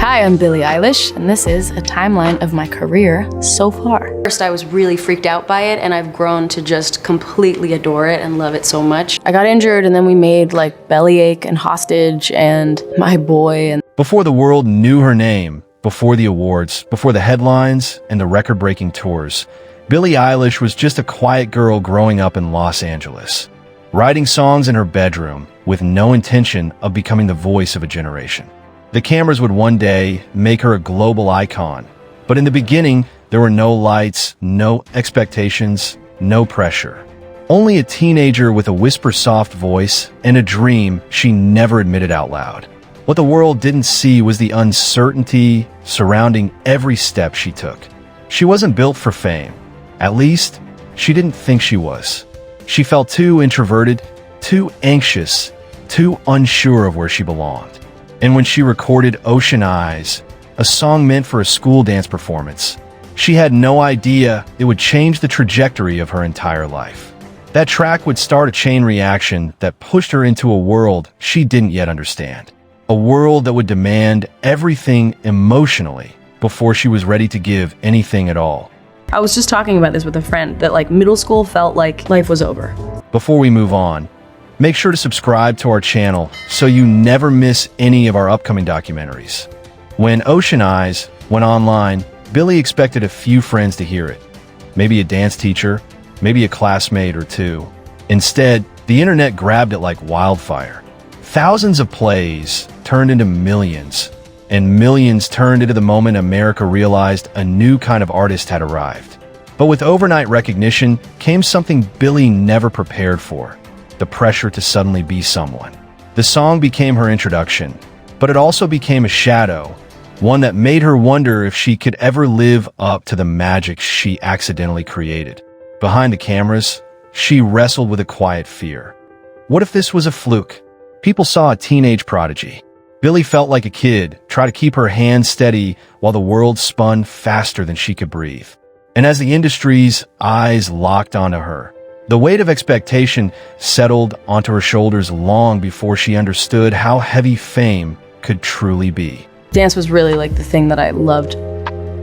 Hi, I'm Billie Eilish, and this is a timeline of my career so far. First, I was really freaked out by it, and I've grown to just completely adore it and love it so much. I got injured, and then we made like Bellyache and Hostage and My Boy. And before the world knew her name, before the awards, before the headlines and the record-breaking tours, Billie Eilish was just a quiet girl growing up in Los Angeles, writing songs in her bedroom with no intention of becoming the voice of a generation. The cameras would one day make her a global icon, but in the beginning, there were no lights, no expectations, no pressure. Only a teenager with a whisper-soft voice and a dream she never admitted out loud. What the world didn't see was the uncertainty surrounding every step she took. She wasn't built for fame. At least, she didn't think she was. She felt too introverted, too anxious, too unsure of where she belonged. And when she recorded Ocean Eyes, a song meant for a school dance performance, she had no idea it would change the trajectory of her entire life. That track would start a chain reaction that pushed her into a world she didn't yet understand. A world that would demand everything emotionally before she was ready to give anything at all. I was just talking about this with a friend, that like middle school felt like life was over. Before we move on, make sure to subscribe to our channel so you never miss any of our upcoming documentaries. When Ocean Eyes went online, Billie expected a few friends to hear it. Maybe a dance teacher, maybe a classmate or two. Instead, the internet grabbed it like wildfire. Thousands of plays turned into millions, and millions turned into the moment America realized a new kind of artist had arrived. But with overnight recognition came something Billie never prepared for: the pressure to suddenly be someone. The song became her introduction, but it also became a shadow, one that made her wonder if she could ever live up to the magic she accidentally created. Behind the cameras, she wrestled with a quiet fear. What if this was a fluke? People saw a teenage prodigy. Billie felt like a kid, trying to keep her hands steady while the world spun faster than she could breathe. And as the industry's eyes locked onto her, the weight of expectation settled onto her shoulders long before she understood how heavy fame could truly be. Dance was really like the thing that I loved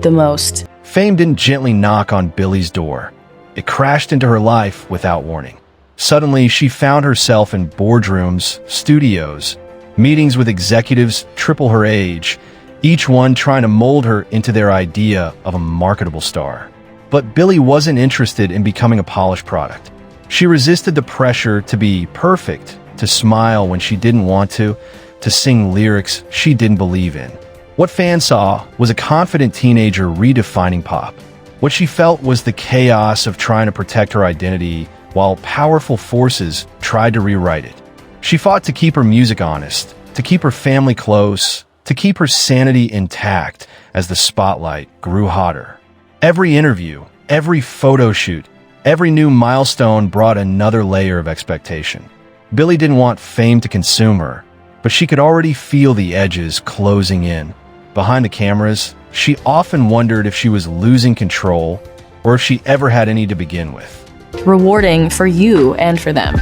the most. Fame didn't gently knock on Billie's door. It crashed into her life without warning. Suddenly, she found herself in boardrooms, studios, meetings with executives triple her age, each one trying to mold her into their idea of a marketable star. But Billie wasn't interested in becoming a polished product. She resisted the pressure to be perfect, to smile when she didn't want to sing lyrics she didn't believe in. What fans saw was a confident teenager redefining pop. What she felt was the chaos of trying to protect her identity while powerful forces tried to rewrite it. She fought to keep her music honest, to keep her family close, to keep her sanity intact as the spotlight grew hotter. Every interview, every photo shoot, every new milestone brought another layer of expectation. Billie didn't want fame to consume her, but she could already feel the edges closing in. Behind the cameras, she often wondered if she was losing control or if she ever had any to begin with. Rewarding for you and for them.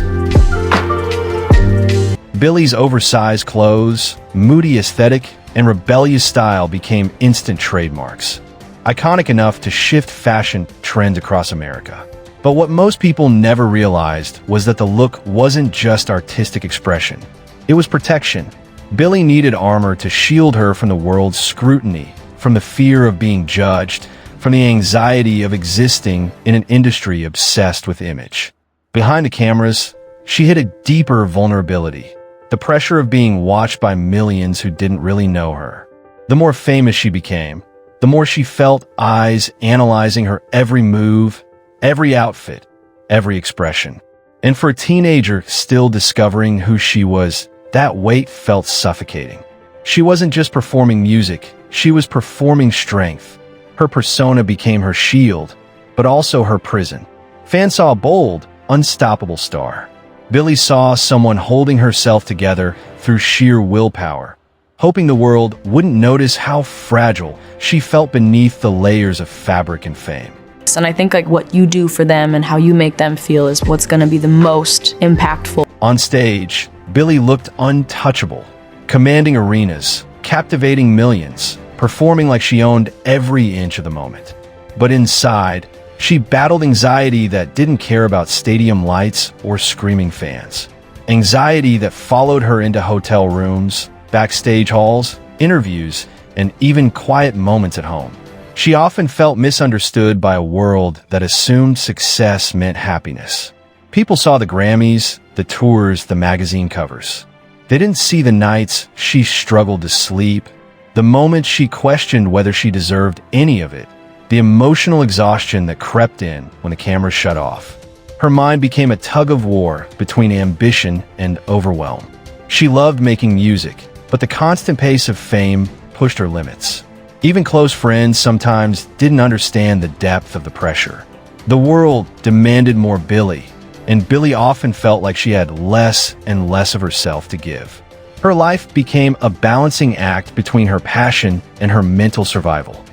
Billie's oversized clothes, moody aesthetic, and rebellious style became instant trademarks, iconic enough to shift fashion trends across America. But what most people never realized was that the look wasn't just artistic expression. It was protection. Billie needed armor to shield her from the world's scrutiny, from the fear of being judged, from the anxiety of existing in an industry obsessed with image. Behind the cameras, she hid a deeper vulnerability, the pressure of being watched by millions who didn't really know her. The more famous she became, the more she felt eyes analyzing her every move, every outfit, every expression. And for a teenager still discovering who she was, that weight felt suffocating. She wasn't just performing music, she was performing strength. Her persona became her shield, but also her prison. Fans saw a bold, unstoppable star. Billie saw someone holding herself together through sheer willpower, hoping the world wouldn't notice how fragile she felt beneath the layers of fabric and fame. And I think like what you do for them and how you make them feel is what's going to be the most impactful. On stage, Billie looked untouchable, commanding arenas, captivating millions, performing like she owned every inch of the moment. But inside, she battled anxiety that didn't care about stadium lights or screaming fans. Anxiety that followed her into hotel rooms, backstage halls, interviews, and even quiet moments at home. She often felt misunderstood by a world that assumed success meant happiness. People saw the Grammys, the tours, the magazine covers. They didn't see the nights she struggled to sleep, the moments she questioned whether she deserved any of it, the emotional exhaustion that crept in when the cameras shut off. Her mind became a tug-of-war between ambition and overwhelm. She loved making music, but the constant pace of fame pushed her limits. Even close friends sometimes didn't understand the depth of the pressure. The world demanded more Billie, and Billie often felt like she had less and less of herself to give. Her life became a balancing act between her passion and her mental survival.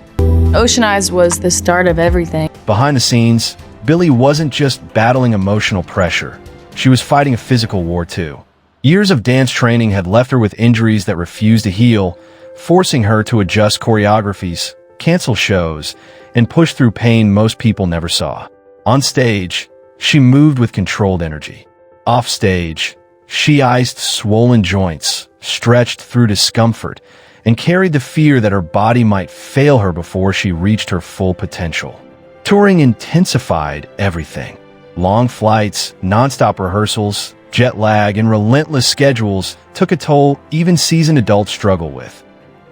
Ocean Eyes was the start of everything. Behind the scenes, Billie wasn't just battling emotional pressure. She was fighting a physical war too. Years of dance training had left her with injuries that refused to heal, forcing her to adjust choreographies, cancel shows, and push through pain most people never saw. On stage, she moved with controlled energy. Off stage, she iced swollen joints, stretched through discomfort, and carried the fear that her body might fail her before she reached her full potential. Touring intensified everything. Long flights, nonstop rehearsals, jet lag, and relentless schedules took a toll even seasoned adults struggle with.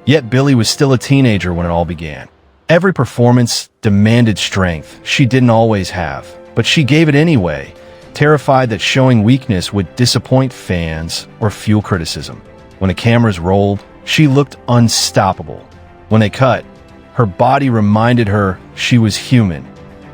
Yet Billie was still a teenager when it all began. Every performance demanded strength she didn't always have, but she gave it anyway, terrified that showing weakness would disappoint fans or fuel criticism. When the cameras rolled, she looked unstoppable. When they cut, her body reminded her she was human,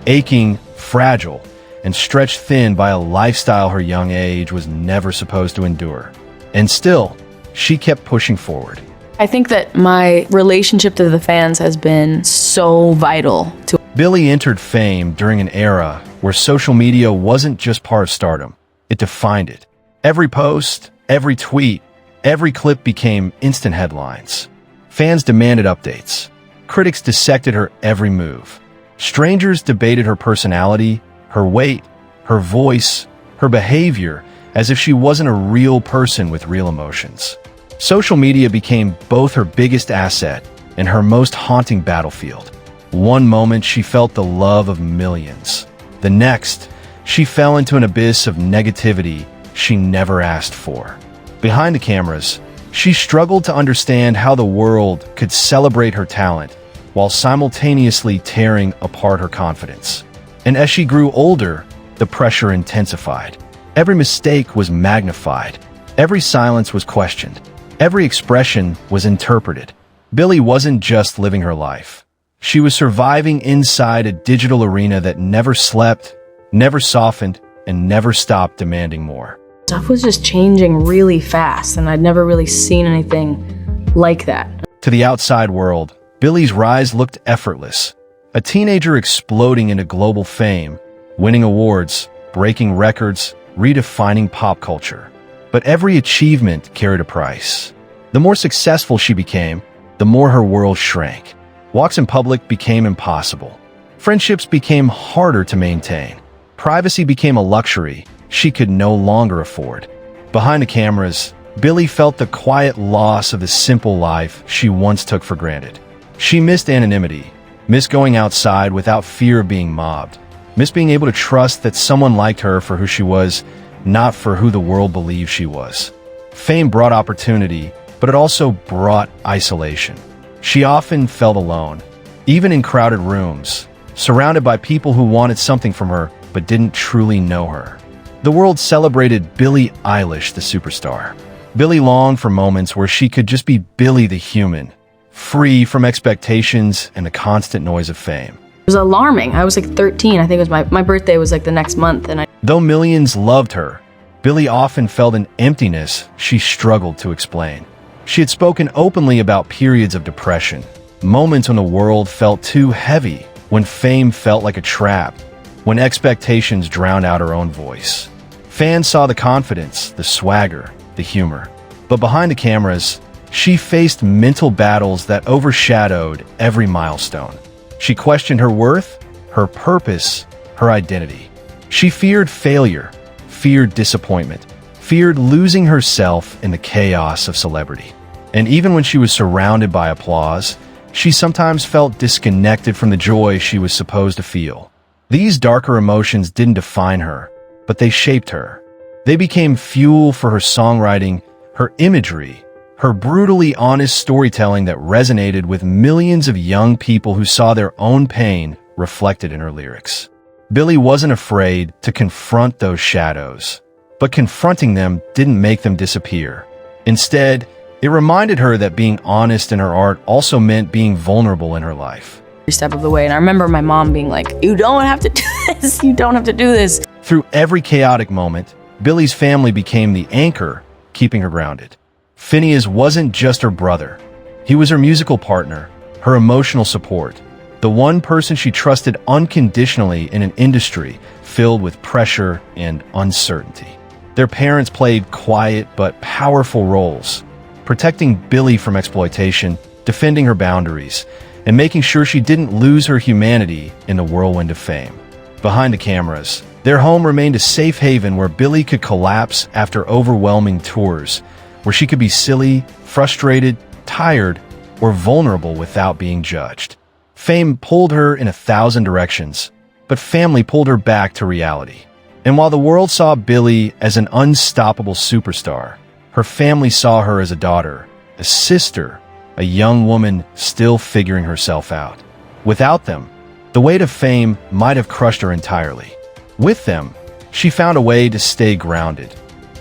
aching, fragile, and stretched thin by a lifestyle her young age was never supposed to endure. And still, she kept pushing forward. I think that my relationship to the fans has been so vital to Billie entered fame during an era where social media wasn't just part of stardom, it defined it. Every post, every tweet, every clip became instant headlines. Fans demanded updates. Critics dissected her every move. Strangers debated her personality, her weight, her voice, her behavior, as if she wasn't a real person with real emotions. Social media became both her biggest asset and her most haunting battlefield. One moment she felt the love of millions. The next, she fell into an abyss of negativity she never asked for. Behind the cameras, she struggled to understand how the world could celebrate her talent while simultaneously tearing apart her confidence. And as she grew older, the pressure intensified. Every mistake was magnified. Every silence was questioned. Every expression was interpreted. Billie wasn't just living her life. She was surviving inside a digital arena that never slept, never softened, and never stopped demanding more. Stuff was just changing really fast, and I'd never really seen anything like that. To the outside world, Billie's rise looked effortless. A teenager exploding into global fame, winning awards, breaking records, redefining pop culture. But every achievement carried a price. The more successful she became, the more her world shrank. Walks in public became impossible. Friendships became harder to maintain. Privacy became a luxury she could no longer afford. Behind the cameras, Billie felt the quiet loss of the simple life she once took for granted. She missed anonymity, missed going outside without fear of being mobbed, missed being able to trust that someone liked her for who she was, not for who the world believed she was. Fame brought opportunity, but it also brought isolation. She often felt alone, even in crowded rooms, surrounded by people who wanted something from her but didn't truly know her. The world celebrated Billie Eilish, the superstar. Billie longed for moments where she could just be Billie the human, free from expectations and the constant noise of fame. It was alarming. I was like 13. I think it was my birthday was like the next month, and Though millions loved her, Billie often felt an emptiness she struggled to explain. She had spoken openly about periods of depression, moments when the world felt too heavy, when fame felt like a trap, when expectations drowned out her own voice. Fans saw the confidence, the swagger, the humor. But behind the cameras, She faced mental battles that overshadowed every milestone. She questioned her worth, her purpose, her identity. She feared failure, feared disappointment, feared losing herself in the chaos of celebrity. And even when she was surrounded by applause, she sometimes felt disconnected from the joy she was supposed to feel. These darker emotions didn't define her, but they shaped her. They became fuel for her songwriting, her imagery, her brutally honest storytelling that resonated with millions of young people who saw their own pain reflected in her lyrics. Billie wasn't afraid to confront those shadows, but confronting them didn't make them disappear. Instead, it reminded her that being honest in her art also meant being vulnerable in her life. Every step of the way, and I remember my mom being like, "You don't have to do this, you don't have to do this." Through every chaotic moment, Billie's family became the anchor, keeping her grounded. FINNEAS wasn't just her brother. He was her musical partner, her emotional support, the one person she trusted unconditionally in an industry filled with pressure and uncertainty. Their parents played quiet but powerful roles, protecting Billie from exploitation, defending her boundaries, and making sure she didn't lose her humanity in the whirlwind of fame. Behind the cameras, their home remained a safe haven where Billie could collapse after overwhelming tours, where she could be silly, frustrated, tired, or vulnerable without being judged. Fame pulled her in 1,000 directions, but family pulled her back to reality. And while the world saw Billie as an unstoppable superstar, her family saw her as a daughter, a sister, a young woman still figuring herself out. Without them, the weight of fame might have crushed her entirely. With them, she found a way to stay grounded,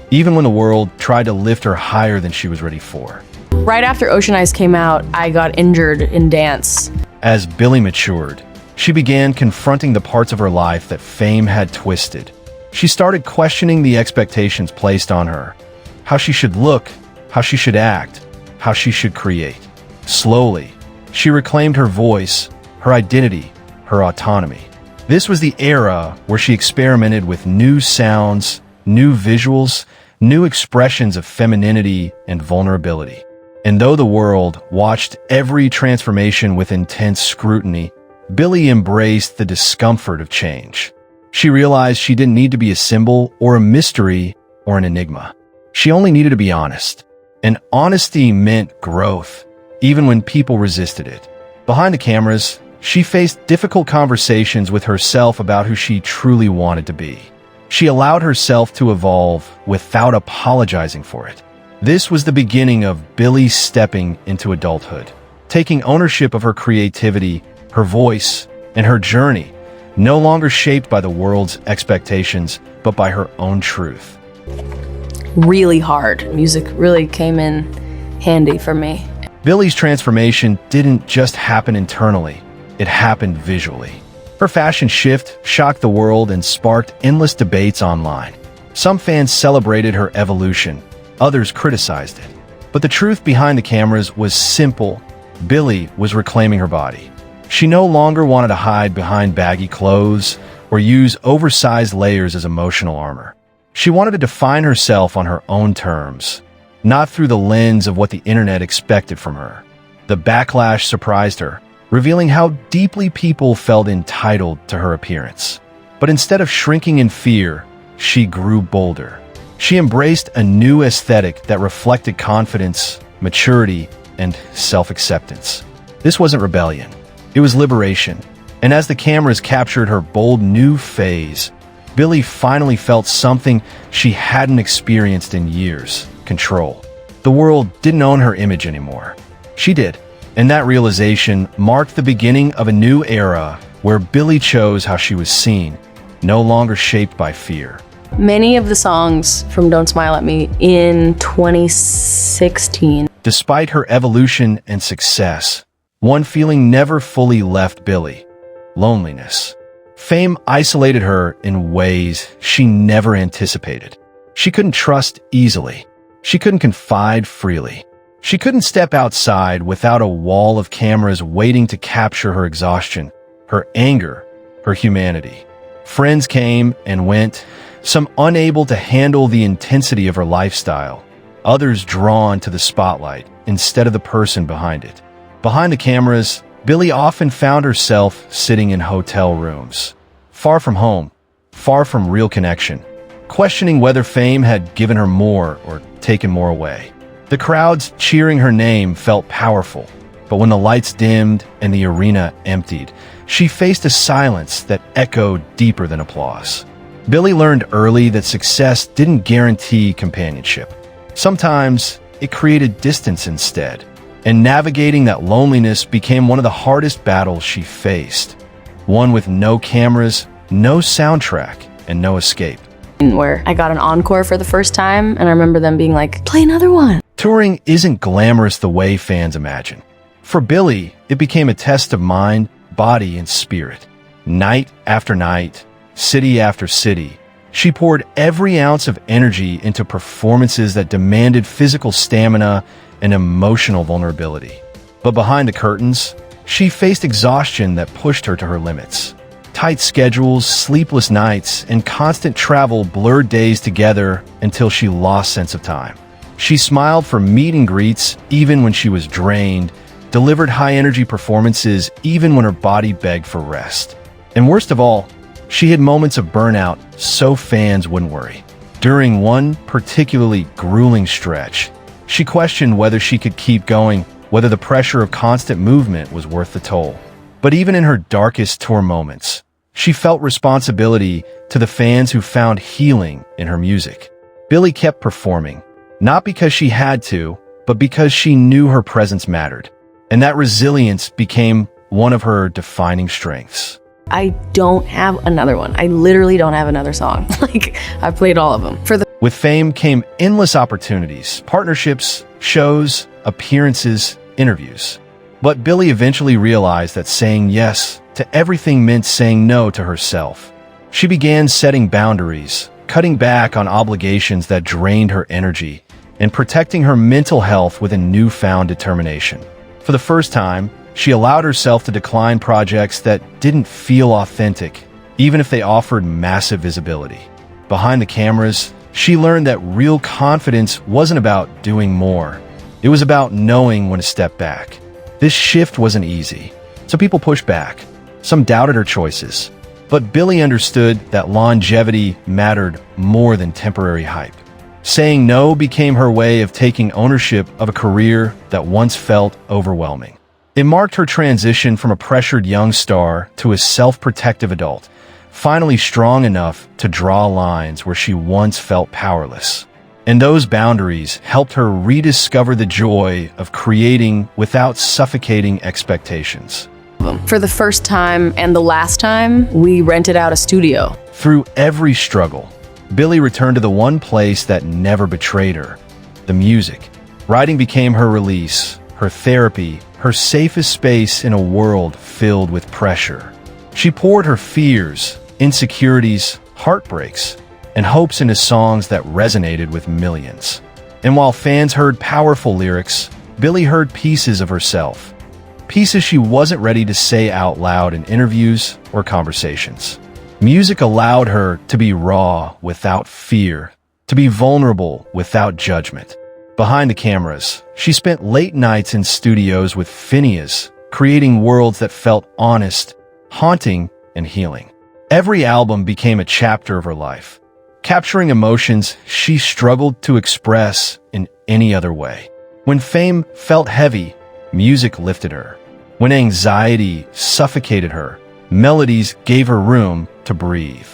even when the world tried to lift her higher than she was ready for. Right after Ocean Eyes came out, I got injured in dance. As Billie matured, she began confronting the parts of her life that fame had twisted. She started questioning the expectations placed on her, how she should look, how she should act, how she should create. Slowly, she reclaimed her voice, her identity, her autonomy. This was the era where she experimented with new sounds, new visuals, new expressions of femininity and vulnerability. And though the world watched every transformation with intense scrutiny, Billie embraced the discomfort of change. She realized she didn't need to be a symbol or a mystery or an enigma. She only needed to be honest. And honesty meant growth, even when people resisted it. Behind the cameras, she faced difficult conversations with herself about who she truly wanted to be. She allowed herself to evolve without apologizing for it. This was the beginning of Billie stepping into adulthood, taking ownership of her creativity, her voice, and her journey, no longer shaped by the world's expectations, but by her own truth. Really hard. Music really came in handy for me. Billie's transformation didn't just happen internally, it happened visually. Her fashion shift shocked the world and sparked endless debates online. Some fans celebrated her evolution, others criticized it. But the truth behind the cameras was simple. Billie was reclaiming her body. She no longer wanted to hide behind baggy clothes or use oversized layers as emotional armor. She wanted to define herself on her own terms, not through the lens of what the internet expected from her. The backlash surprised her, revealing how deeply people felt entitled to her appearance. But instead of shrinking in fear, she grew bolder. She embraced a new aesthetic that reflected confidence, maturity, and self-acceptance. This wasn't rebellion, it was liberation. And as the cameras captured her bold new phase, Billie finally felt something she hadn't experienced in years: control. The world didn't own her image anymore. She did. And that realization marked the beginning of a new era where Billie chose how she was seen, no longer shaped by fear. Many of the songs from Don't Smile at Me in 2016. Despite her evolution and success, one feeling never fully left Billie: loneliness. Fame isolated her in ways she never anticipated. She couldn't trust easily. She couldn't confide freely. She couldn't step outside without a wall of cameras waiting to capture her exhaustion, her anger, her humanity. Friends came and went, some unable to handle the intensity of her lifestyle, others drawn to the spotlight, instead of the person behind it. Behind the cameras, Billie often found herself sitting in hotel rooms, far from home, far from real connection, questioning whether fame had given her more or taken more away. The crowds cheering her name felt powerful, but when the lights dimmed and the arena emptied, she faced a silence that echoed deeper than applause. Billie learned early that success didn't guarantee companionship. Sometimes it created distance instead, and navigating that loneliness became one of the hardest battles she faced. One with no cameras, no soundtrack, and no escape. Where I got an encore for the first time, and I remember them being like, play another one. Touring isn't glamorous the way fans imagine. For Billie, it became a test of mind, body, and spirit. Night after night, city after city, she poured every ounce of energy into performances that demanded physical stamina and emotional vulnerability. But behind the curtains, she faced exhaustion that pushed her to her limits. Tight schedules, sleepless nights, and constant travel blurred days together until she lost sense of time. She smiled for meet and greets even when she was drained, delivered high-energy performances even when her body begged for rest. And worst of all, she had moments of burnout so fans wouldn't worry. During one particularly grueling stretch, she questioned whether she could keep going, whether the pressure of constant movement was worth the toll. But even in her darkest tour moments, she felt responsibility to the fans who found healing in her music. Billie kept performing, not because she had to, but because she knew her presence mattered. And that resilience became one of her defining strengths. I don't have another one. I literally don't have another song. I've played all of them. With fame came endless opportunities, partnerships, shows, appearances, interviews. But Billie eventually realized that saying yes to everything meant saying no to herself. She began setting boundaries, cutting back on obligations that drained her energy, and protecting her mental health with a newfound determination. For the first time, she allowed herself to decline projects that didn't feel authentic, even if they offered massive visibility. Behind the cameras, she learned that real confidence wasn't about doing more. It was about knowing when to step back. This shift wasn't easy, so people pushed back. Some doubted her choices. But Billie understood that longevity mattered more than temporary hype. Saying no became her way of taking ownership of a career that once felt overwhelming. It marked her transition from a pressured young star to a self-protective adult, finally strong enough to draw lines where she once felt powerless. And those boundaries helped her rediscover the joy of creating without suffocating expectations. For the first time and the last time, we rented out a studio. Through every struggle, Billie returned to the one place that never betrayed her, the music. Writing became her release, her therapy, her safest space in a world filled with pressure. She poured her fears, insecurities, heartbreaks, and hopes into songs that resonated with millions. And while fans heard powerful lyrics, Billie heard pieces of herself. Pieces she wasn't ready to say out loud in interviews or conversations. Music allowed her to be raw without fear, to be vulnerable without judgment. Behind the cameras, she spent late nights in studios with FINNEAS, creating worlds that felt honest, haunting, and healing. Every album became a chapter of her life, capturing emotions she struggled to express in any other way. When fame felt heavy, music lifted her. When anxiety suffocated her, melodies gave her room to breathe.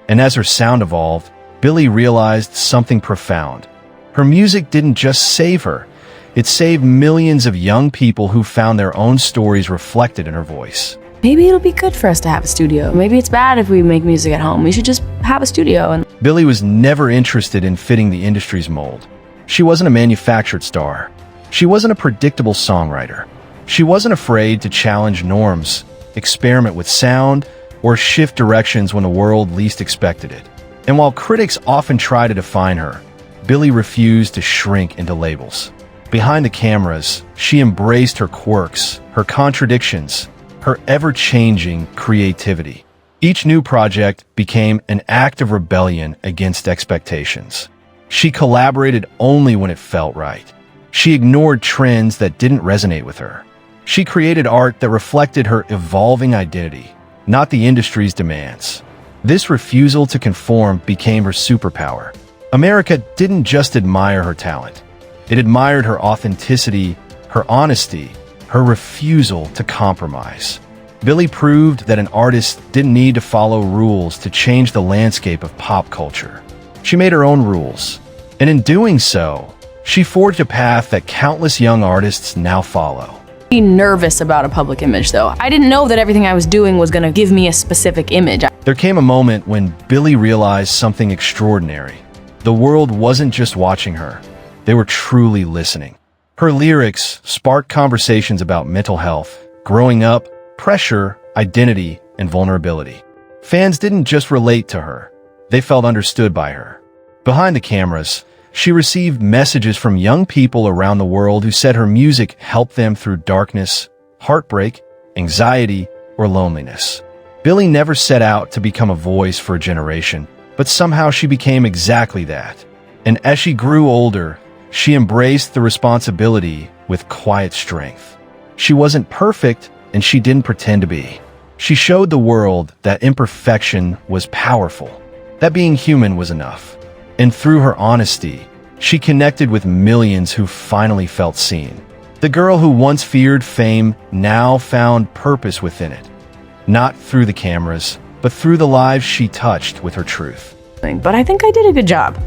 And as her sound evolved, Billie realized something profound. Her music didn't just save her, it saved millions of young people who found their own stories reflected in her voice. Maybe it'll be good for us to have a studio. Maybe it's bad if we make music at home. We should just have a studio. Billie was never interested in fitting the industry's mold. She wasn't a manufactured star. She wasn't a predictable songwriter. She wasn't afraid to challenge norms, experiment with sound, or shift directions when the world least expected it. And while critics often try to define her, Billie refused to shrink into labels. Behind the cameras, she embraced her quirks, her contradictions, her ever-changing creativity. Each new project became an act of rebellion against expectations. She collaborated only when it felt right. She ignored trends that didn't resonate with her. She created art that reflected her evolving identity, not the industry's demands. This refusal to conform became her superpower. America didn't just admire her talent. It admired her authenticity, her honesty, her refusal to compromise. Billie proved that an artist didn't need to follow rules to change the landscape of pop culture. She made her own rules, and in doing so, she forged a path that countless young artists now follow. Be nervous about a public image though. I didn't know that everything I was doing was gonna give me a specific image. There came a moment when Billie realized something extraordinary. The world wasn't just watching her, they were truly listening. Her lyrics sparked conversations about mental health, growing up, pressure, identity, and vulnerability. Fans didn't just relate to her, they felt understood by her. Behind the cameras, she received messages from young people around the world who said her music helped them through darkness, heartbreak, anxiety, or loneliness. Billie never set out to become a voice for a generation, but somehow she became exactly that. And as she grew older, she embraced the responsibility with quiet strength. She wasn't perfect, and she didn't pretend to be. She showed the world that imperfection was powerful, that being human was enough. And through her honesty, she connected with millions who finally felt seen. The girl who once feared fame now found purpose within it. Not through the cameras, but through the lives she touched with her truth. But I think I did a good job.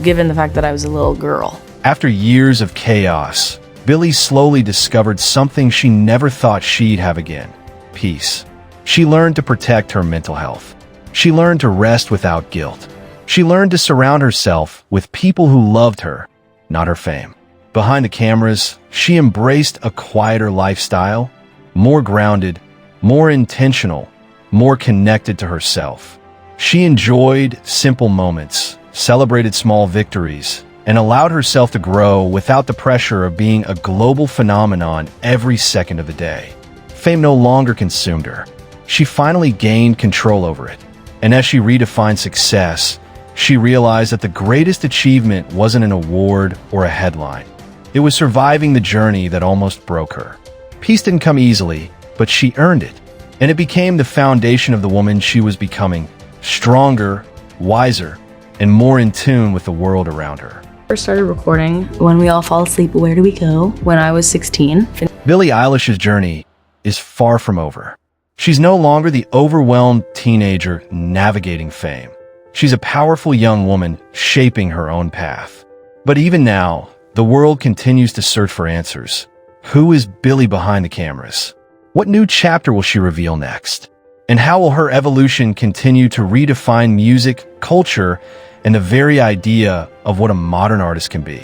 Given the fact that I was a little girl. After years of chaos, Billie slowly discovered something she never thought she'd have again: peace. She learned to protect her mental health. She learned to rest without guilt. She learned to surround herself with people who loved her, not her fame. Behind the cameras, she embraced a quieter lifestyle, more grounded, more intentional, more connected to herself. She enjoyed simple moments, celebrated small victories, and allowed herself to grow without the pressure of being a global phenomenon every second of the day. Fame no longer consumed her. She finally gained control over it. And as she redefined success, she realized that the greatest achievement wasn't an award or a headline. It was surviving the journey that almost broke her. Peace didn't come easily, but she earned it. And it became the foundation of the woman she was becoming, stronger, wiser, and more in tune with the world around her. First started recording When We All Fall Asleep, Where Do We Go? When I was 16. Billie Eilish's journey is far from over. She's no longer the overwhelmed teenager navigating fame. She's a powerful young woman shaping her own path. But even now, the world continues to search for answers. Who is Billie behind the cameras? What new chapter will she reveal next? And how will her evolution continue to redefine music, culture, and the very idea of what a modern artist can be?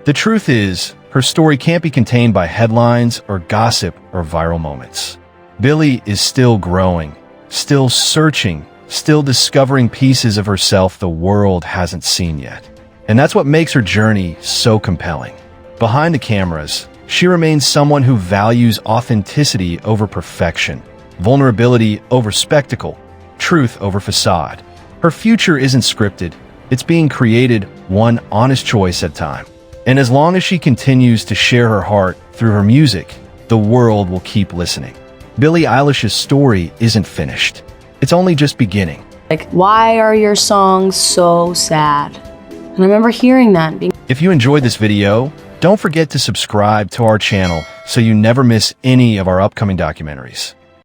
The truth is, her story can't be contained by headlines or gossip or viral moments. Billie is still growing, still searching, still discovering pieces of herself the world hasn't seen yet. And that's what makes her journey so compelling. Behind the cameras, she remains someone who values authenticity over perfection, vulnerability over spectacle, truth over facade. Her future isn't scripted, it's being created one honest choice at a time. And as long as she continues to share her heart through her music, the world will keep listening. Billie Eilish's story isn't finished. It's only just beginning. Like, why are your songs so sad? And I remember hearing that. If you enjoyed this video, don't forget to subscribe to our channel so you never miss any of our upcoming documentaries.